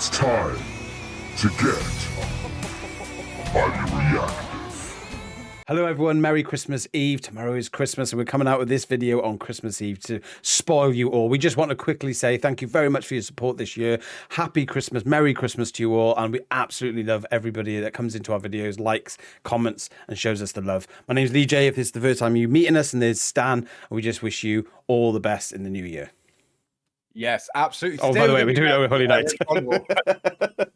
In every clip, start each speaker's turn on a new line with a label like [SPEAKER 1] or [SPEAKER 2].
[SPEAKER 1] It's time to get highly reactive.
[SPEAKER 2] Hello everyone, Merry Christmas Eve. Tomorrow is Christmas and we're coming out with this video on Christmas Eve to spoil you all. We just want to quickly say thank you very much for your support this year. Happy Christmas, Merry Christmas to you all, and we absolutely love everybody that comes into our videos, likes, comments and shows us the love. My name's Lee J if this is the first time you're meeting us, and there's Stan, and we just wish you all the best in the new year.
[SPEAKER 3] Yes, absolutely.
[SPEAKER 2] Oh, by the way, we do know Holy Night.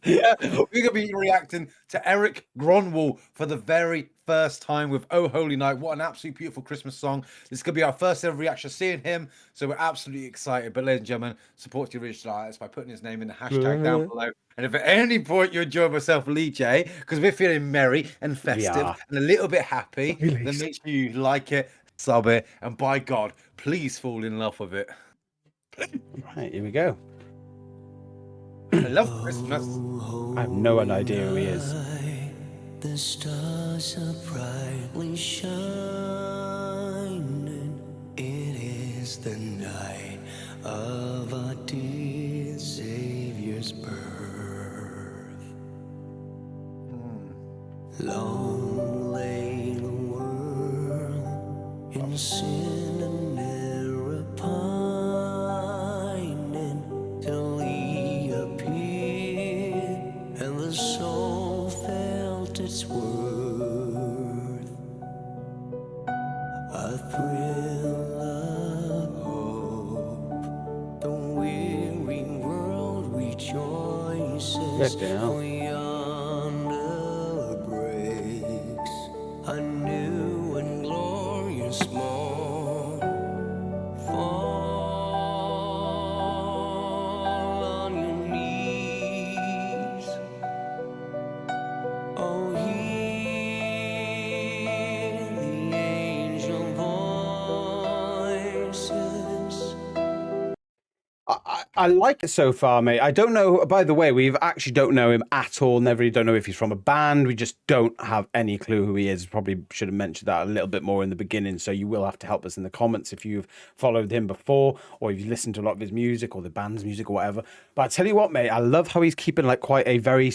[SPEAKER 3] Yeah, we're going to be reacting to Erik Grönwall for the very first time with Oh Holy Night. What an absolutely beautiful Christmas song. This is going to be our first ever reaction seeing him, so we're absolutely excited. But ladies and gentlemen, support the original artist by putting his name in the hashtag down below. And if at any point you enjoy myself, Lee J, because we're feeling merry and festive and a little bit happy, then make sure you like it, sub it, and by God, please fall in love with it.
[SPEAKER 2] Right, here we go.
[SPEAKER 3] I love Christmas.
[SPEAKER 2] I have no idea who he is.
[SPEAKER 4] The stars are brightly shining. It is the night of our dear Savior's birth. Long lay the world in sin and error pining, till he appeared and the soul felt its worth. A thrill of hope, the weary world rejoices, for yonder breaks a new and glorious morn. Fall on your knees, oh, hear the angel voices.
[SPEAKER 2] I like it so far, mate. I don't know, by the way, we actually don't know him at all. Never really don't know if he's from a band. We just don't have any clue who he is. Probably should have mentioned that a little bit more in the beginning. So you will have to help us in the comments if you've followed him before, or if you listened to a lot of his music or the band's music or whatever. But I tell you what, mate, I love how he's keeping like quite a very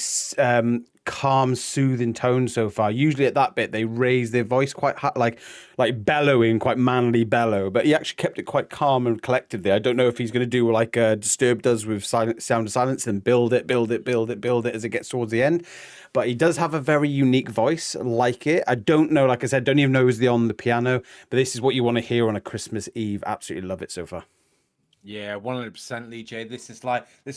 [SPEAKER 2] calm, soothing tone so far. Usually at that bit they raise their voice quite high, like bellowing, quite manly bellow, but he actually kept it quite calm and collected there. I don't know if he's going to do like Disturbed does with Sound of Silence and build it as it gets towards the end, but he does have a very unique voice. Like it, I don't know, like I said, don't even know who's on the piano, but this is what you want to hear on a Christmas Eve. Absolutely love it so far.
[SPEAKER 3] Yeah, 100%, Lee J. This is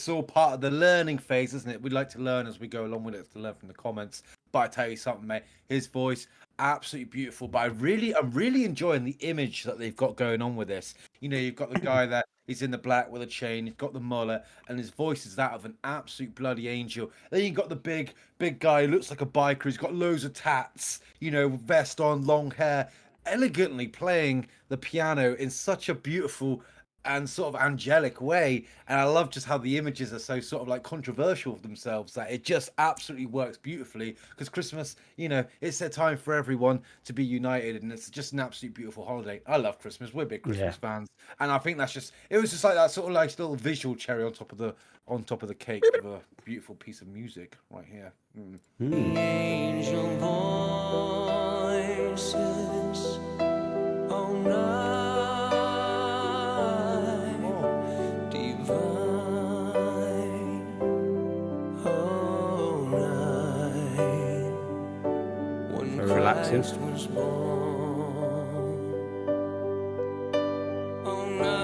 [SPEAKER 3] all part of the learning phase, isn't it? We like to learn as we go along with it, to learn from the comments. But I tell you something, mate, his voice, absolutely beautiful. But I'm really enjoying the image that they've got going on with this. You know, you've got the guy that he's in the black with a chain, he's got the mullet, and his voice is that of an absolute bloody angel. Then you've got the big guy who looks like a biker, he's got loads of tats, you know, vest on, long hair, elegantly playing the piano in such a beautiful and sort of angelic way. And I love just how the images are so sort of like controversial of themselves, that it just absolutely works beautifully, because Christmas, you know, it's a time for everyone to be united, and it's just an absolute beautiful holiday. I love Christmas. We're big Christmas fans, and I think that's just, it was just like that sort of like little visual cherry on top of the cake of a beautiful piece of music right here.
[SPEAKER 4] Angel voices, oh night divine, oh night when
[SPEAKER 2] Relaxing.
[SPEAKER 4] Christ was born, oh night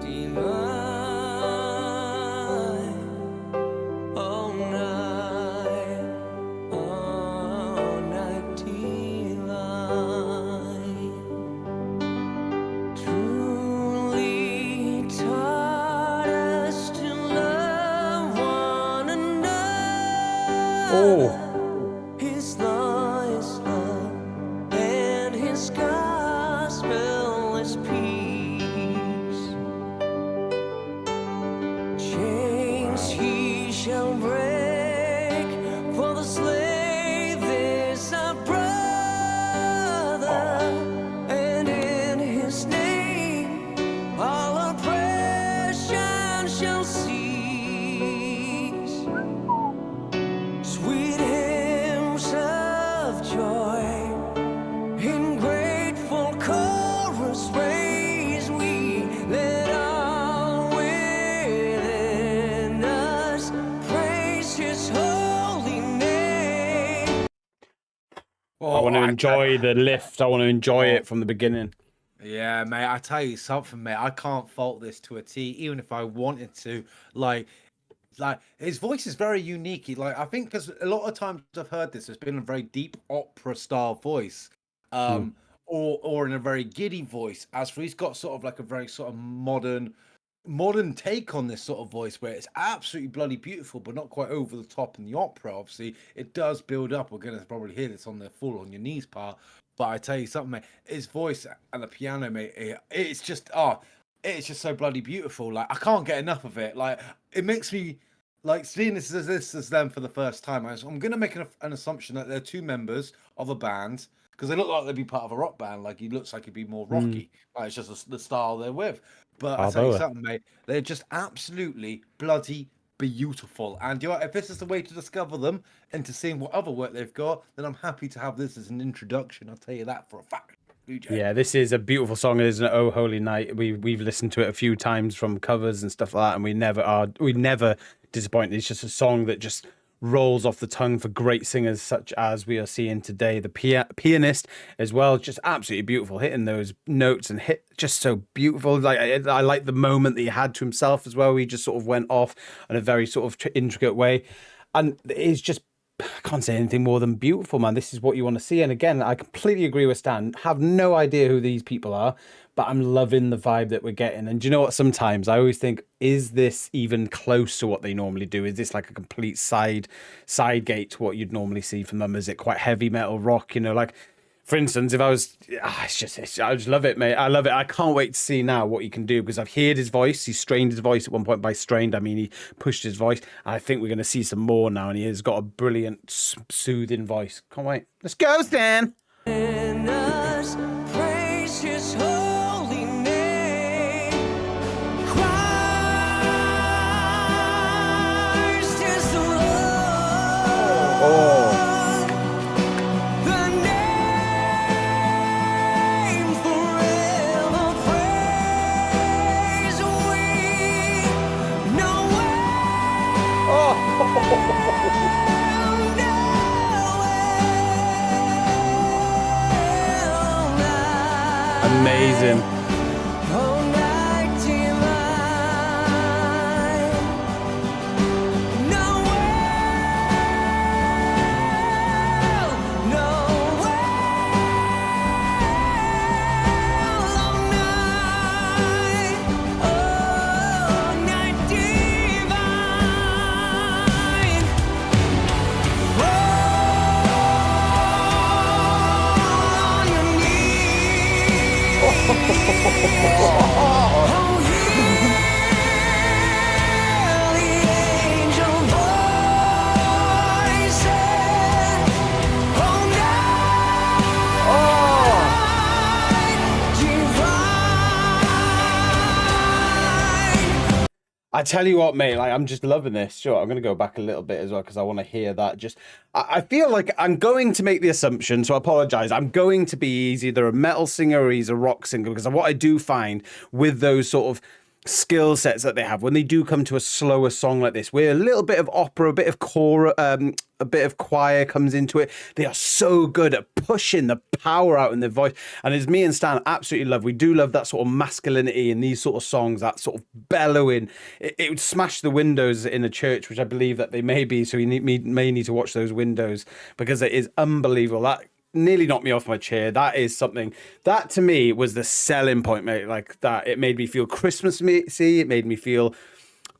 [SPEAKER 4] divine, oh night divine, truly taught us to love one another. His law is love, and his gospel is peace. Chains he shall break, for the slave is our brother, and in his name all oppression shall cease. Sweet hymns of joy in grateful chorus raise we. Let all within us praise His holy name.
[SPEAKER 2] I want to enjoy the lift. I want to enjoy it from the beginning.
[SPEAKER 3] Yeah, mate, I tell you something, mate. I can't fault this to a T, even if I wanted to. Like his voice is very unique. I think because a lot of times I've heard this, it's been a very deep opera style voice, or in a very giddy voice. As for he's got sort of like a very sort of modern take on this sort of voice where it's absolutely bloody beautiful, but not quite over the top in the opera. Obviously, it does build up. We're gonna probably hear this on the Fall on Your Knees part. But I tell you something, mate, his voice and the piano, mate, it's just it's just so bloody beautiful. Like I can't get enough of it. Like it makes me like seeing this as them for the first time. I'm gonna make an assumption that they're two members of a band because they look like they'd be part of a rock band. Like he looks like he'd be more rocky. Like it's just the style they're with. But I tell you something, mate, they're just absolutely bloody beautiful. And you know, if this is the way to discover them and to seeing what other work they've got, then I'm happy to have this as an introduction. I'll tell you that for a fact.
[SPEAKER 2] Yeah, this is a beautiful song, isn't it? Oh Holy Night. We've listened to it a few times from covers and stuff like that, and we never disappointed. It's just a song that just rolls off the tongue for great singers such as we are seeing today. The pianist as well, just absolutely beautiful, hitting those notes and just so beautiful. Like I like the moment that he had to himself as well. He just sort of went off in a very sort of intricate way, and it's just. I can't say anything more than beautiful, man. This is what you want to see. And again, I completely agree with Stan. Have no idea who these people are, but I'm loving the vibe that we're getting. And do you know what? Sometimes I always think, is this even close to what they normally do? Is this like a complete side gate to what you'd normally see from them? Is it quite heavy metal rock? You know, like for instance, if I was, I just love it, mate. I love it. I can't wait to see now what he can do because I've heard his voice. He strained his voice at one point. By strained, I mean he pushed his voice. I think we're going to see some more now, and he has got a brilliant, soothing voice. Can't wait. Let's go, Stan.
[SPEAKER 4] In us praise His holy name. Christ is the Lord. The name forever praise we know
[SPEAKER 2] Amazing.
[SPEAKER 4] Oh, night divine.
[SPEAKER 2] I tell you what, mate, like I'm just loving this. Sure, I'm going to go back a little bit as well because I want to hear that. I feel like I'm going to make the assumption, so I apologize. I'm going to be he's either a metal singer or he's a rock singer because what I do find with those sort of skill sets that they have when they do come to a slower song like this, where a little bit of opera, a bit of a bit of choir comes into it, they are so good at pushing the power out in their voice. And as me and Stan absolutely love, we do love that sort of masculinity in these sort of songs, that sort of bellowing. It would smash the windows in a church, which I believe that they may be, so we may need to watch those windows because it is unbelievable. That nearly knocked me off my chair. That is something that to me was the selling point, mate. Like that, it made me feel Christmassy. It made me feel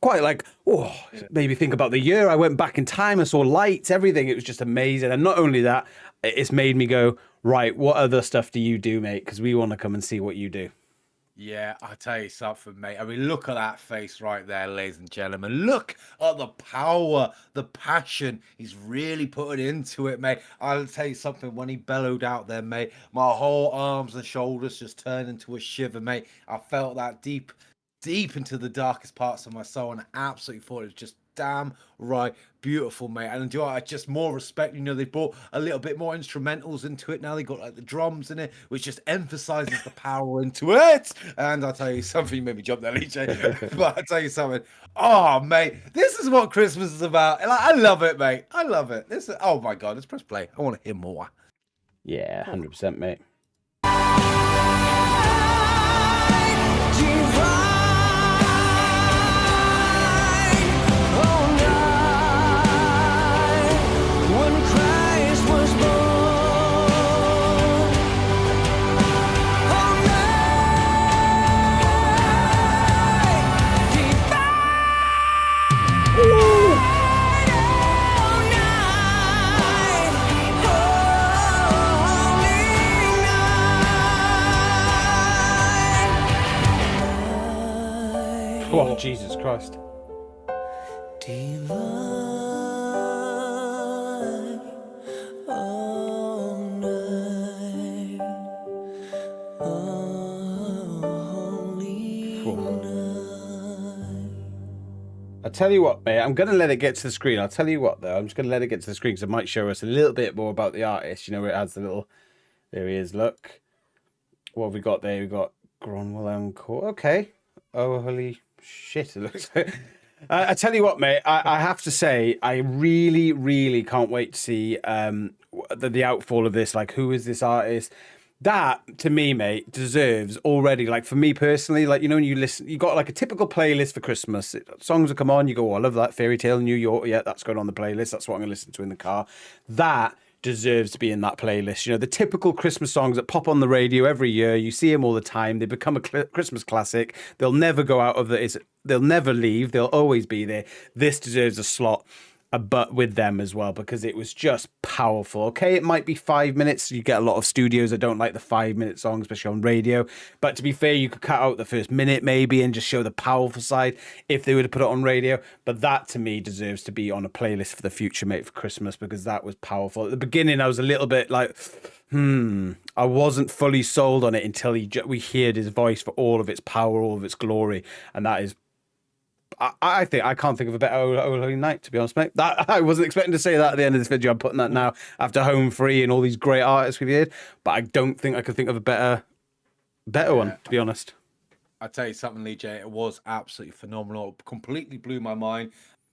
[SPEAKER 2] quite like, oh, maybe think about the year. I went back in time. I saw lights, everything. It was just amazing. And not only that, it's made me go, right, what other stuff do you do, mate? Because we want to come and see what you do.
[SPEAKER 3] Yeah, I'll tell you something, mate. I mean, look at that face right there, ladies and gentlemen. Look at the power, the passion he's really putting into it, mate. I'll tell you something, when he bellowed out there, mate, my whole arms and shoulders just turned into a shiver, mate. I felt that deep deep into the darkest parts of my soul, and I absolutely thought it was just damn right beautiful, mate. And do you know what? I just more respect. You know, they brought a little bit more instrumentals into it now. They got like the drums in it, which just emphasizes the power into it. And I'll tell you something, you made me jump there, EJ. But I'll tell you something. Oh, mate, this is what Christmas is about. Like, I love it, mate. I love it. This is, oh my god, let's press play. I want to hear more.
[SPEAKER 2] Yeah, 100%, mate. Oh, Jesus Christ.
[SPEAKER 4] Divine, all night, holy night.
[SPEAKER 2] I tell you what, mate, I'm going to let it get to the screen. I'll tell you what, though. I'm just going to let it get to the screen because it might show us a little bit more about the artist. You know, where it has the little... There he is, look. What have we got there? We've got Grönwall Encore. Okay. Oh, holy shit, it looks like... I tell you what, mate, I have to say, I really, really can't wait to see the outfall of this. Like, who is this artist? That, to me, mate, deserves already, like, for me personally, like, you know, when you listen, you got like a typical playlist for Christmas. Songs that come on, you go, oh, I love that Fairy Tale in New York. Yeah, that's going on the playlist. That's what I'm going to listen to in the car. That deserves to be in that playlist. You know, the typical Christmas songs that pop on the radio every year. You see them all the time. They become a Christmas classic. They'll never go out of the... They'll never leave. They'll always be there. This deserves a slot, but with them as well, because it was just powerful. Okay, it might be 5 minutes. You get a lot of studios that don't like the 5-minute song, especially on radio. But to be fair, you could cut out the first minute maybe and just show the powerful side if they were to put it on radio. But that, to me, deserves to be on a playlist for the future, mate, for Christmas, because that was powerful. At the beginning, I was a little bit like... I wasn't fully sold on it until we heard his voice for all of its power, all of its glory, and that is... I think I can't think of a better Holy Night, to be honest, mate. That I wasn't expecting to say that at the end of this video. I'm putting that now after Home Free and all these great artists we've heard, but I don't think I could think of a better one, to be honest.
[SPEAKER 3] I tell you something, Lee J, it was absolutely phenomenal. It completely blew my mind.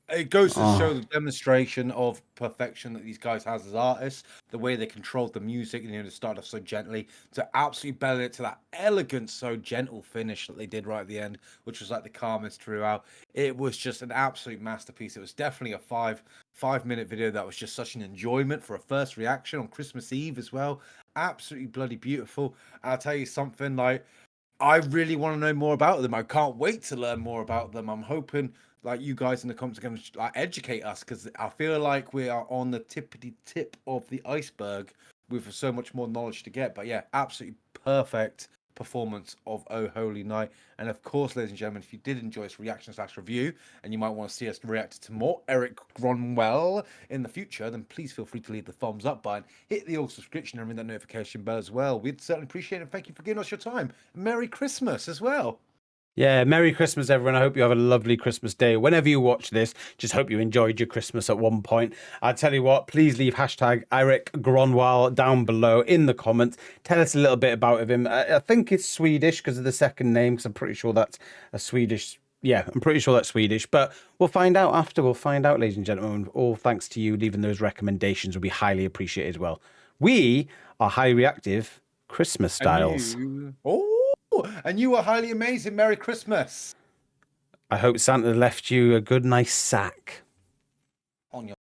[SPEAKER 3] It goes to show the demonstration of perfection that these guys has as artists, the way they controlled the music, you know, to start off so gently, to absolutely belly it to that elegant, so gentle finish that they did right at the end, which was like the calmest throughout. It was just an absolute masterpiece. It was definitely a five-minute video that was just such an enjoyment for a first reaction on Christmas Eve as well. Absolutely bloody beautiful. I'll tell you something, like, I really want to know more about them. I can't wait to learn more about them. I'm hoping like you guys in the comments are going to like educate us, because I feel like we are on the tippity tip of the iceberg with so much more knowledge to get. But yeah, absolutely perfect performance of Oh Holy Night. And of course, ladies and gentlemen, if you did enjoy this reaction/review and you might want to see us react to more Erik Grönwall in the future, then please feel free to leave the thumbs up button, hit the old subscription and ring that notification bell as well. We'd certainly appreciate it. Thank you for giving us your time. Merry Christmas as well.
[SPEAKER 2] Yeah, Merry Christmas, everyone. I hope you have a lovely Christmas day. Whenever you watch this, just hope you enjoyed your Christmas at one point. I tell you what, please leave hashtag Erik Grönwall down below in the comments. Tell us a little bit about him. I think it's Swedish because of the second name, because I'm pretty sure that's a Swedish... Yeah, I'm pretty sure that's Swedish, but we'll find out after. We'll find out, ladies and gentlemen. All thanks to you leaving those recommendations will be highly appreciated as well. We are Highly Reactive Christmas Styles.
[SPEAKER 3] And you are highly amazing. Merry Christmas.
[SPEAKER 2] I hope Santa left you a good, nice sack.
[SPEAKER 3] On your...